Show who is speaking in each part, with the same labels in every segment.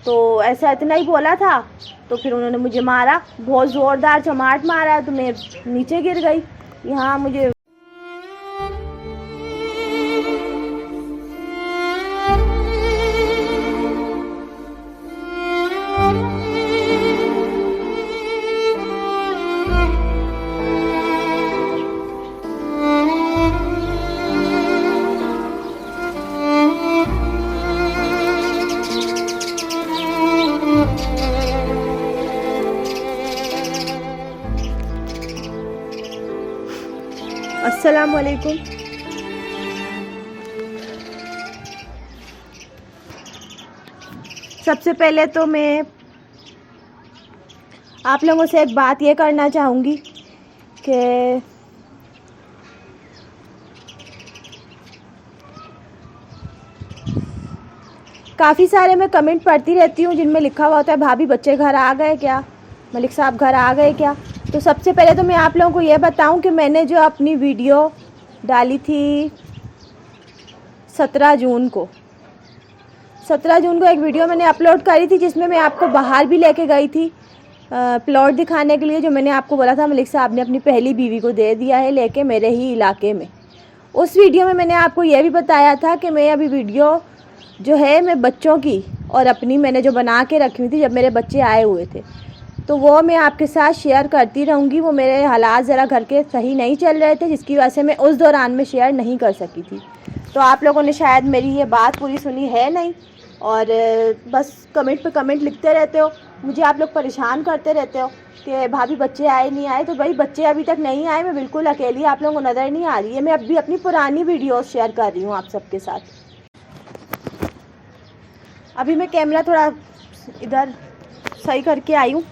Speaker 1: तो ऐसा इतना ही बोला था, तो फिर उन्होंने मुझे मारा, बहुत ज़ोरदार चमाट मारा, तो मैं नीचे गिर गई। यहाँ मुझे अस्सलाम वालेकुम। सबसे पहले तो मैं आप लोगों से एक बात ये करना चाहूँगी कि काफ़ी सारे मैं कमेंट पढ़ती रहती हूँ जिनमें लिखा हुआ होता है भाभी बच्चे घर आ गए क्या, मलिक साहब घर आ गए क्या। तो सबसे पहले तो मैं आप लोगों को ये बताऊं कि मैंने जो अपनी वीडियो डाली थी 17 जून को एक वीडियो मैंने अपलोड करी थी, जिसमें मैं आपको बाहर भी लेके गई थी प्लॉट दिखाने के लिए, जो मैंने आपको बोला था मलिक साहब ने अपनी पहली बीवी को दे दिया है लेके मेरे ही इलाके में। उस वीडियो में मैंने आपको ये भी बताया था कि मैं अभी वीडियो जो है मैं बच्चों की और अपनी मैंने जो बना के रखी हुई थी जब मेरे बच्चे आए हुए थे, तो वो मैं आपके साथ शेयर करती रहूँगी। वो मेरे हालात ज़रा घर के सही नहीं चल रहे थे, जिसकी वजह से मैं उस दौरान में शेयर नहीं कर सकी थी। तो आप लोगों ने शायद मेरी ये बात पूरी सुनी है नहीं, और बस कमेंट पे कमेंट लिखते रहते हो, मुझे आप लोग परेशान करते रहते हो कि भाभी बच्चे आए नहीं आए। तो भाई बच्चे अभी तक नहीं आए, मैं बिल्कुल अकेली आप लोगों को नज़र नहीं आ रही है। मैं अभी अपनी पुरानी वीडियोज़ शेयर कर रही हूँ आप सबके साथ। अभी मैं कैमरा थोड़ा इधर सही करके आई हूँ,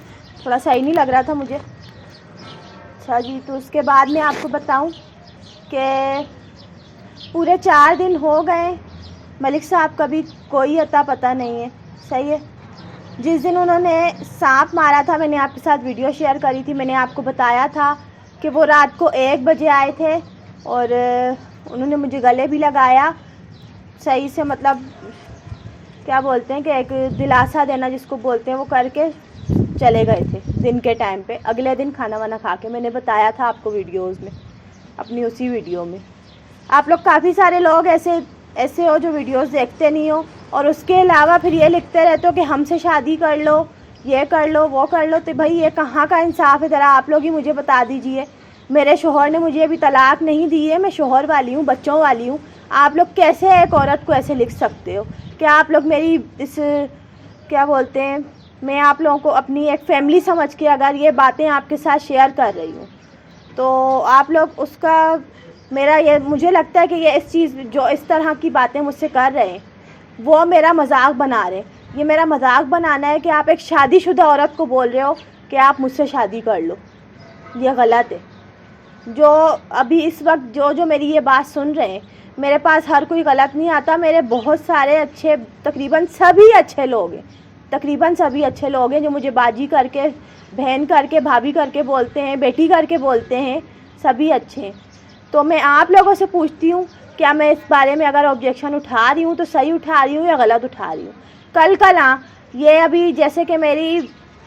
Speaker 1: थोड़ा सही नहीं लग रहा था मुझे। अच्छा जी, तो उसके बाद मैं आपको बताऊं कि पूरे 4 दिन हो गए मलिक साहब का भी कोई अता पता नहीं है। सही है, जिस दिन उन्होंने सांप मारा था मैंने आपके साथ वीडियो शेयर करी थी, मैंने आपको बताया था कि वो रात को 1 बजे आए थे और उन्होंने मुझे गले भी लगाया सही से, मतलब क्या बोलते हैं कि एक दिलासा देना जिसको बोलते हैं, वो करके चले गए थे दिन के टाइम पे। अगले दिन खाना वाना खा के मैंने बताया था आपको वीडियोस में, अपनी उसी वीडियो में। आप लोग काफ़ी सारे लोग ऐसे हो जो वीडियोस देखते नहीं हो, और उसके अलावा फिर ये लिखते रहते हो कि हमसे शादी कर लो, ये कर लो, वो कर लो। तो भाई ये कहाँ का इंसाफ है, ज़रा आप लोग ही मुझे बता दीजिए। मेरे शोहर ने मुझे अभी तलाक नहीं दी है, मैं शोहर वाली हूँ, बच्चों वाली हूँ। आप लोग कैसे एक औरत को ऐसे लिख सकते हो? क्या आप लोग मेरी इस क्या बोलते हैं, मैं आप लोगों को अपनी एक फैमिली समझ के अगर ये बातें आपके साथ शेयर कर रही हूँ, तो आप लोग उसका मेरा ये मुझे लगता है कि ये इस चीज़ जो इस तरह की बातें मुझसे कर रहे हैं वो मेरा मजाक बना रहे हैं। ये मेरा मजाक बनाना है कि आप एक शादीशुदा औरत को बोल रहे हो कि आप मुझसे शादी कर लो, ये गलत है। जो अभी इस वक्त जो मेरी ये बात सुन रहे हैं, मेरे पास हर कोई गलत नहीं आता, मेरे बहुत सारे अच्छे, तकरीबन सभी अच्छे लोग हैं, तकरीबन सभी अच्छे लोग हैं जो मुझे बाजी करके, बहन करके, भाभी करके बोलते हैं, बेटी करके बोलते हैं, सभी अच्छे हैं। तो मैं आप लोगों से पूछती हूँ, क्या मैं इस बारे में अगर ऑब्जेक्शन उठा रही हूँ तो सही उठा रही हूँ या गलत उठा रही हूँ? कल ये अभी जैसे कि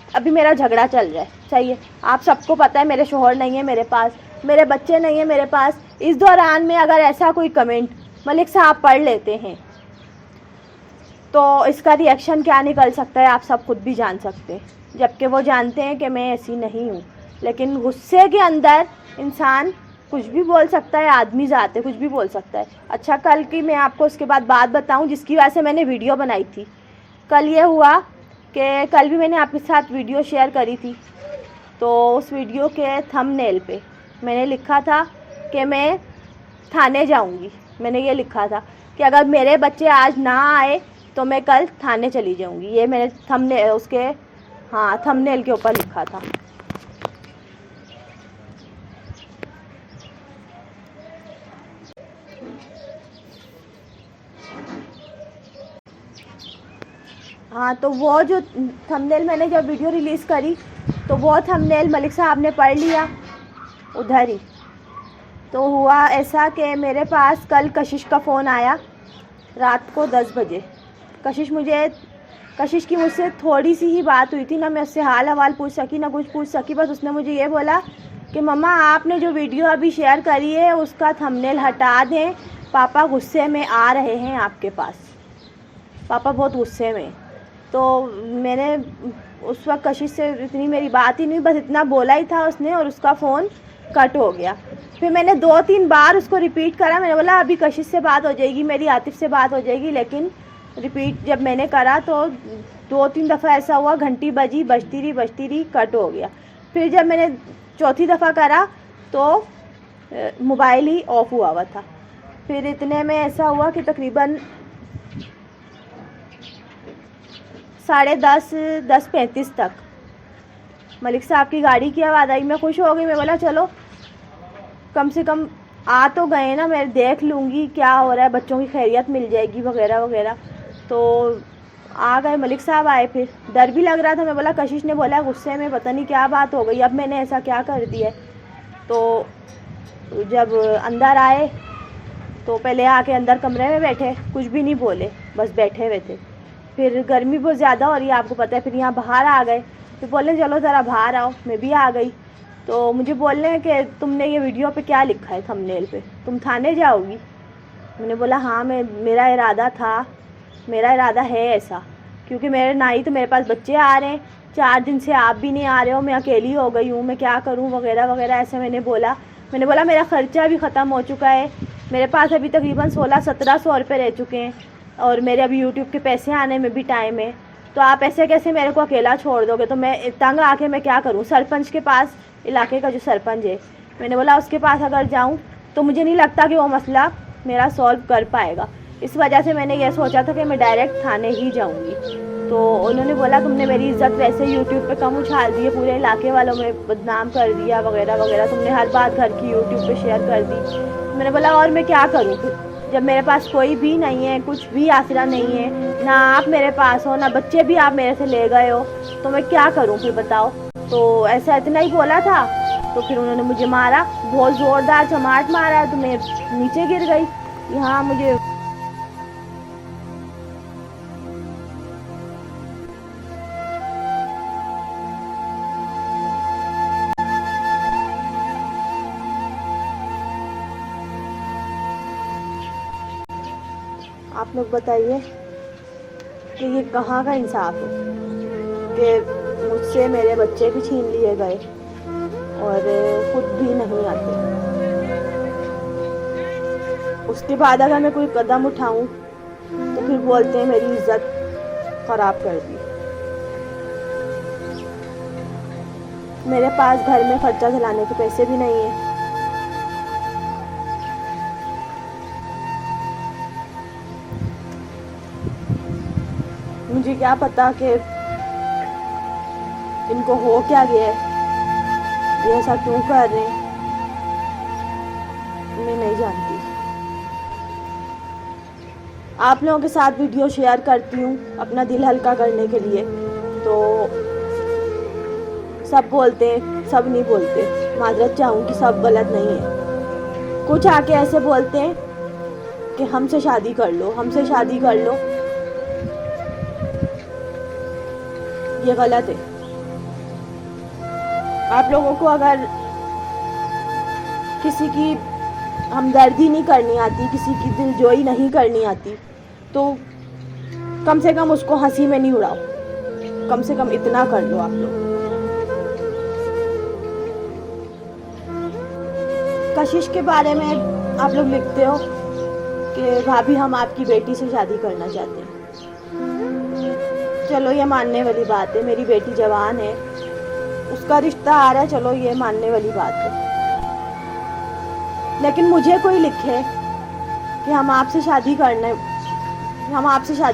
Speaker 1: अभी मेरा झगड़ा चल रहा है, सही है, आप सबको पता है मेरे शोहर नहीं है मेरे पास, मेरे बच्चे नहीं है मेरे पास। इस दौरान में अगर ऐसा कोई कमेंट मलिक साहब पढ़ लेते हैं तो इसका रिएक्शन क्या निकल सकता है आप सब खुद भी जान सकते हैं, जबकि वो जानते हैं कि मैं ऐसी नहीं हूँ। लेकिन गुस्से के अंदर इंसान कुछ भी बोल सकता है, आदमी ज़ात है, कुछ भी बोल सकता है। अच्छा, कल की मैं आपको उसके बाद बात बताऊँ जिसकी वजह से मैंने वीडियो बनाई थी। कल ये हुआ कि कल भी मैंने आपके साथ वीडियो शेयर करी थी, तो उस वीडियो के थंबनेल पे मैंने लिखा था कि मैं थाने जाऊंगी। मैंने ये लिखा था कि अगर मेरे बच्चे आज ना आए तो मैं कल थाने चली जाऊंगी। ये मैंने थंबनेल के ऊपर लिखा था। हाँ, तो वो जो थंबनेल मैंने जब वीडियो रिलीज़ करी तो वो थंबनेल मलिक साहब ने पढ़ लिया उधर ही। तो हुआ ऐसा कि मेरे पास कल कशिश का फ़ोन आया रात को 10 बजे। कशिश मुझे कशिश की मुझसे थोड़ी सी ही बात हुई थी ना, मैं उससे हाल हवाल पूछ सकी ना कुछ पूछ सकी। बस उसने मुझे ये बोला कि मम्मा आपने जो वीडियो अभी शेयर करी है उसका थंबनेल हटा दें, पापा गुस्से में आ रहे हैं आपके पास, पापा बहुत गुस्से में। तो मैंने उस वक्त कशिश से इतनी मेरी बात ही नहीं, बस इतना बोला ही था उसने और उसका फ़ोन कट हो गया। फिर मैंने 2-3 बार उसको रिपीट करा, मैंने बोला अभी कशिश से बात हो जाएगी मेरी, आतिफ़ से बात हो जाएगी, लेकिन रिपीट जब मैंने करा तो 2-3 दफ़ा ऐसा हुआ, घंटी बजी, बजती रही, कट हो गया। फिर जब मैंने चौथी दफ़ा करा तो मोबाइल ही ऑफ हुआ था। फिर इतने में ऐसा हुआ कि तकरीबन 10:30 तक मलिक साहब की गाड़ी की आवाज़ आई। मैं खुश हो गई, मैं बोला चलो कम से कम आ तो गए ना, मैं देख लूँगी क्या हो रहा है, बच्चों की खैरियत मिल जाएगी वगैरह वगैरह। तो आ गए, मलिक साहब आए। फिर डर भी लग रहा था, मैं बोला कशिश ने बोला गुस्से में, पता नहीं क्या बात हो गई, अब मैंने ऐसा क्या कर दिया। तो जब अंदर आए तो पहले आके अंदर कमरे में बैठे, कुछ भी नहीं बोले, बस बैठे हुए थे। फिर गर्मी बहुत ज़्यादा हो रही है आपको पता है, फिर यहाँ बाहर आ गए। फिर बोले चलो ज़रा बाहर आओ, मैं भी आ गई। तो मुझे बोल रहे हैं कि तुमने ये वीडियो पे क्या लिखा है थंबनेल पे, तुम थाने जाओगी। मैंने बोला हाँ, मेरा इरादा है ऐसा, क्योंकि मेरे ना ही तो मेरे पास बच्चे आ रहे हैं, 4 दिन से आप भी नहीं आ रहे हो, मैं अकेली हो गई हूँ, मैं क्या करूँ वगैरह वगैरह, ऐसे मैंने बोला मेरा ख़र्चा भी ख़त्म हो चुका है, मेरे पास अभी तकरीबन 1600-1700 रुपये रह चुके हैं, और मेरे अभी यूट्यूब के पैसे आने में भी टाइम है, तो आप ऐसे कैसे मेरे को अकेला छोड़ दोगे। तो मैं तंग आके मैं क्या करूँ, सरपंच के पास, इलाके का जो सरपंच है, मैंने बोला उसके पास अगर जाऊँ तो मुझे नहीं लगता कि वो मसला मेरा सॉल्व कर पाएगा। इस वजह से मैंने ये सोचा था कि मैं डायरेक्ट थाने ही जाऊँगी। तो उन्होंने बोला तुमने मेरी इज़्ज़त वैसे यूट्यूब पे कम उछाल दी है, पूरे इलाके वालों में बदनाम कर दिया वगैरह वगैरह, तुमने हर बात घर की यूट्यूब पे शेयर कर दी। मैंने बोला और मैं क्या करूँ फिर, जब मेरे पास कोई भी नहीं है, कुछ भी आसरा नहीं है, ना आप मेरे पास हो, ना बच्चे भी आप मेरे से ले गए हो, तो मैं क्या करूँ फिर बताओ। तो ऐसा इतना ही बोला था। तो फिर उन्होंने मुझे मारा, बहुत ज़ोरदार चमाट मारा, तो मैं नीचे गिर गई। यहाँ मुझे आप लोग बताइए कि ये कहाँ का इंसाफ है कि मुझसे मेरे बच्चे भी छीन लिए गए और खुद भी नहीं आते। उसके बाद अगर मैं कोई कदम उठाऊं तो फिर बोलते हैं मेरी इज्जत ख़राब कर दी। मेरे पास घर में खर्चा चलाने के पैसे भी नहीं है। मुझे क्या पता कि इनको हो क्या गया है, ये ऐसा क्यों कर रहे हैं, मैं नहीं जानती। आप लोगों के साथ वीडियो शेयर करती हूँ अपना दिल हल्का करने के लिए। तो सब बोलते हैं, सब नहीं बोलते, माजरत चाहूँ कि सब गलत नहीं है। कुछ आके ऐसे बोलते हैं कि हमसे शादी कर लो, हमसे शादी कर लो, ये गलत है। आप लोगों को अगर किसी की हमदर्दी नहीं करनी आती, किसी की दिलजोई नहीं करनी आती, तो कम से कम उसको हंसी में नहीं उड़ाओ, कम से कम इतना कर लो आप लोग। कशिश के बारे में आप लोग लिखते हो कि भाभी हम आपकी बेटी से शादी करना चाहते हैं। चलो ये मानने वाली बात है, मेरी बेटी जवान है, उसका रिश्ता आ रहा है, चलो ये मानने वाली बात है। लेकिन मुझे कोई लिखे कि हम आपसे शादी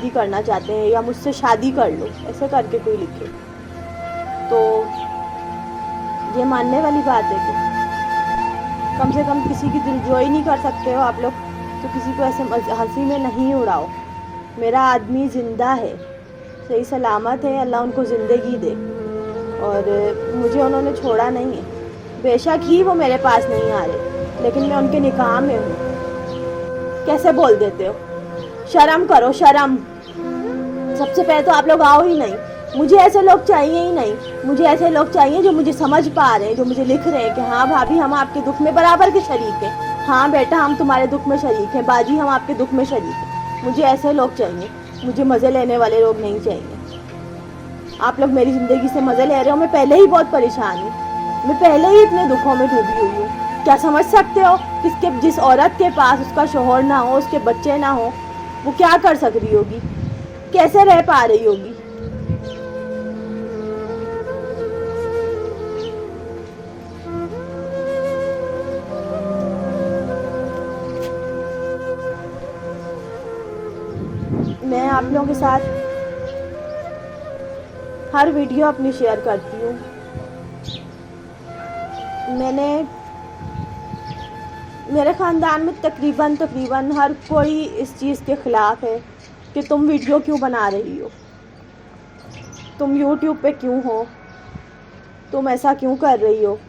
Speaker 1: करना चाहते हैं या मुझसे शादी कर लो, ऐसे करके कोई लिखे, तो ये मानने वाली बात है कि कम से कम किसी की दिलजोई नहीं कर सकते हो आप लोग, तो किसी को ऐसे हंसी में नहीं उड़ाओ। मेरा आदमी ज़िंदा है, सही सलामत है, अल्लाह उनको ज़िंदगी दे, और मुझे उन्होंने छोड़ा नहीं है। बेशक ही वो मेरे पास नहीं आ रहे, लेकिन मैं उनके निकाह में हूँ। कैसे बोल देते हो, शर्म करो, शर्म, सबसे पहले तो आप लोग आओ ही नहीं। मुझे ऐसे लोग चाहिए ही नहीं। मुझे ऐसे लोग चाहिए जो मुझे समझ पा रहे हैं, जो मुझे लिख रहे हैं कि हाँ भाभी हम आपके दुख में बराबर के शरीक हैं, हाँ बेटा हम तुम्हारे दुख में शरीक हैं, बाजी हम आपके दुख में शरीक हैं। मुझे ऐसे लोग चाहिए, मुझे मज़े लेने वाले लोग नहीं चाहिए। आप लोग मेरी ज़िंदगी से मज़े ले रहे हो। मैं पहले ही बहुत परेशान हूँ, मैं पहले ही इतने दुखों में डूबी हुई हूँ। क्या समझ सकते हो किसके जिस औरत के पास उसका शोहर ना हो, उसके बच्चे ना हो, वो क्या कर सक रही होगी, कैसे रह पा रही होगी। मैं आप लोगों के साथ हर वीडियो अपनी शेयर करती हूँ। मेरे ख़ानदान में तकरीबन हर कोई इस चीज़ के ख़िलाफ़ है कि तुम वीडियो क्यों बना रही हो, तुम यूट्यूब पे क्यों हो, तुम ऐसा क्यों कर रही हो।